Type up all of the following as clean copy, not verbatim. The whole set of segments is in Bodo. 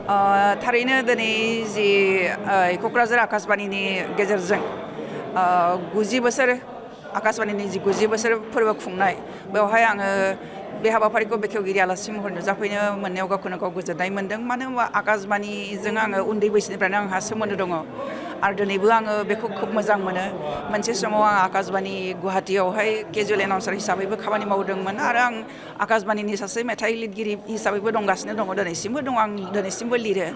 थारैनो दिनै जि क'क्राझार आकाशबाणीनि गेजेरजों 90 बोसोर आकाशबाणीनि जि 90 बोसोर फोरबो खुंनाय बेवहाय आङो बे हाबाफारिखौ बेखेवगिरि आलासि महरै नुजाफैनो मोननायाव गावखौनो गाव गोजोननाय मोन्दों। मानो होनबा आकाशबाणीजों आङो उन्दै बैसोनिफ्रायनो आंहा सोमोन्दो दङ आरो दिनैबो आङो बेखौ खोब मोजां मोनो। मोनसे समाव आं आकाशबाणी गुवाहाटीयावहाय केजुवेल एनाउन्सार हिसाबैबो खामानि मावदोंमोन आरो आं आकाशबाणीनि सासे मेथाइ लिरगिरि हिसाबैबो दंगासिनो दङ, दिनैसिमबो दं, आं दिनैसिमबो लिरो।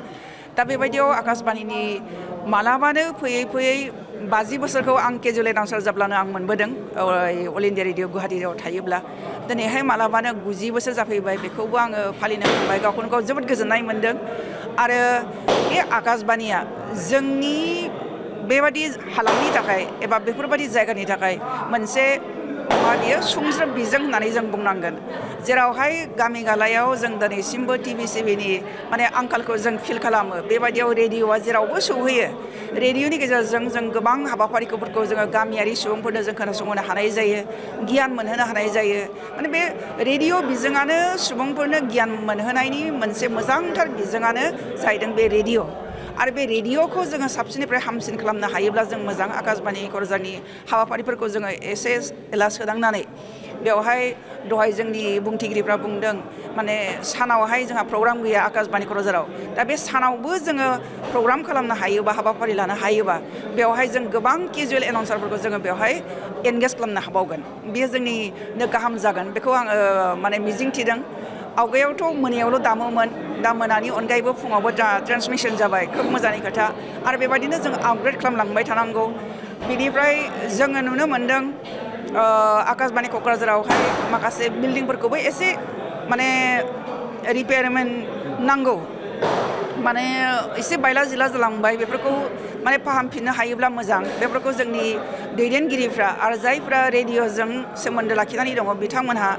दा बेबायदियाव आकाशबाणीनि मालाबानो फैयै फैयै 50 बोसोरखौ आं केजुवेल एनाउन्सार जाब्लानो आं मोनबोदों अल इन्डिया रेडिअ गुवाहाटीयाव थायोब्ला। दिनैहाय मालाबानो 90 बोसोर जाफैबाय, बेखौबो आङो फालिनो मोनबाय, गावखौनो गाव जोबोद गोजोननाय मोन्दों। आरो बे आकाशबाणीया जोंनि बेबादि हालामनि थाखाय एबा बेफोरबादि जायगानि थाखाय मोनसे बियो सुंज्रोब बिजों होननानै जों बुंनांगोन, जेरावहाय गामि गालायाव जों दिनैसिमबो टिभि सिभिनि माने आंखालखौ जों फिल खालामो। बेबायदियाव रेडिअ'आ जेरावबो सौहैयो। रेडिअ'नि गेजेरजों जों गोबां हाबाफारिफोरखौ जोङो गामियारि सुबुंफोरनो जों खोनासंहोनो हानाय जायो, गियान मोनहोनो हानाय जायो। माने बे रेडिअ' बिजोङानो सुबुंफोरनो गियान मोनहोनायनि मोनसे मोजांथार बिजोङानो जाहैदों बे रेडिअ'। आरो बे रेडिअ'खौ जोङो साबसिननिफ्राय हामसिन खालामनो हायोब्ला जों मोजां। आकाशबाणी क'क्राझारनि हाबाफारिफोरखौ जोङो एसे एला सोदांनानै बेवहाय दहाय जोंनि बुंथिगिरिफ्रा बुंदों माने सानावहाय जोंहा प्रग्राम गैया आकाशबाणी क'क्राझाराव। दा बे सानावबो जोङो प्रग्राम खालामनो हायोबा, हाबाफारि लानो हायोबा, बेवहाय जों गोबां केजुवेल एनाउन्सारफोरखौ जोङो बेवहाय एनगेज खालामनो हाबावगोन। बेयो जोंनिनो गाहाम जागोन, बेखौ आङो माने मिजिंथिदों। आवगायावथ' मोनायावल' दामोमोन, दा मोनानि अनगायैबो फुङावबो दा ट्रेन्समिसन जाबाय, खोब मोजांनि खोथा। आरो बेबायदिनो जों आपग्रेड खालामलांबाय थानांगौ। बिनिफ्राय जोङो नुनो मोन्दों आकाशबाणी क'क्राझारावहाय माखासे बिल्डिंफोरखौबो एसे माने रिपेयारमेन्ट नांगौ, माने एसे बायला जिला जालांबाय। बेफोरखौ माने फाहामफिननो हायोब्ला मोजां। बेफोरखौ जोंनि दैदेनगिरिफ्रा आरो जायफ्रा रेडिअ'जों सोमोन्दो लाखिनानै दङ बिथांमोनहा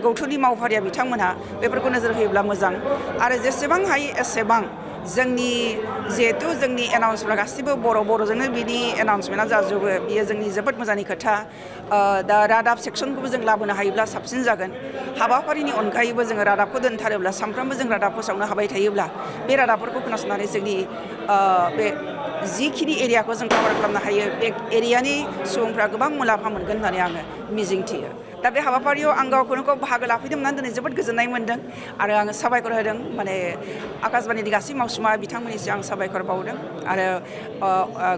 गौथुमनि मावफारिया बिथांमोनहा बेफोरखौ नोजोर होयोब्ला मोजां। आरो जेसेबां हायो एसेबां जोंनि जिहेथु जोंनि एनाउन्सफ्रा गासिबो बर'जोंनो बिनि एनाउन्समेन्टआ जाजोबो, बियो जोंनि जोबोद मोजांनि खोथा। दा रादाब सेक्सनखौबो जों लाबोनो हायोब्ला साबसिन जागोन। हाबाफारिनि अनगायैबो जोङो रादाबखौ दोनथारोब्ला, सानफ्रोमबो जों रादाब फोसावनो हाबाय थायोब्ला, बे रादाबफोरखौ खोनासंनानै जोंनि बे जिखिनि एरियाखौ जों कभार खालामनो हायो, बे एरियानि सुबुंफ्रा गोबां मुलाम्फा मोनगोन होननानै आङो मिजिंथियो। दा बे हाबाफारियाव आं गावखौनो गाव बाहागो लाफैनो मोननानै दिनै जोबोद गोजोननाय मोन्दों आरो आङो साबायखर होदों। माने आकाशबाणीनि गासै मावसुमा बिथांमोननिसिम आं साबायखर बावदों। आरो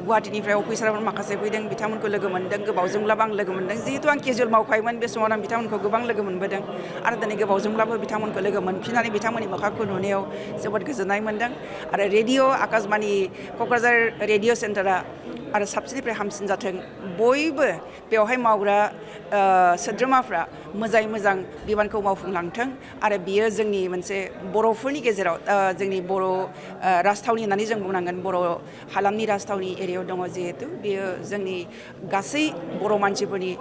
गुवाहाटीनिफ्राय अफिसारफोर माखासे फैदों, बिथांमोनखौ लोगो मोन्दों। गोबावजोंब्लाबो आं लोगो मोन्दों, जिहेतु आं केजुवेल मावखायोमोन बे समाव आं बिथांमोनखौ गोबां लोगो मोनबोदों। आरो दिनै गोबावजोंब्लाबो बिथांमोनखौ लोगो मोनफिननानै बिथांमोननि मोखांखौ नुनायाव जोबोद गोजोननाय मोन्दों। आरो रेडिअ' आकाशबाणी क'क्राझार रेडिअ' सेन्टारा आरो साबसिननिफ्राय हामसिन जाथों। बयबो बेवहाय मावग्रा सोद्रोमाफ्रा मोजाङै मोजां बिबानखौ मावफुंलांथों। आरो बियो जोंनि मोनसे बर'फोरनि गेजेराव जोंनि बर' राजथावनि होननानै जों बुंनांगोन, बर' हालामनि राजथावनि एरियायाव दङ जिहेतु, बियो जोंनि गासै बर' मानसिफोरनि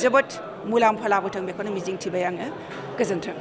जोबोद मुलाम्फा लाबोथों, बेखौनो मिजिंथिबाय आङो। गोजोन्थों।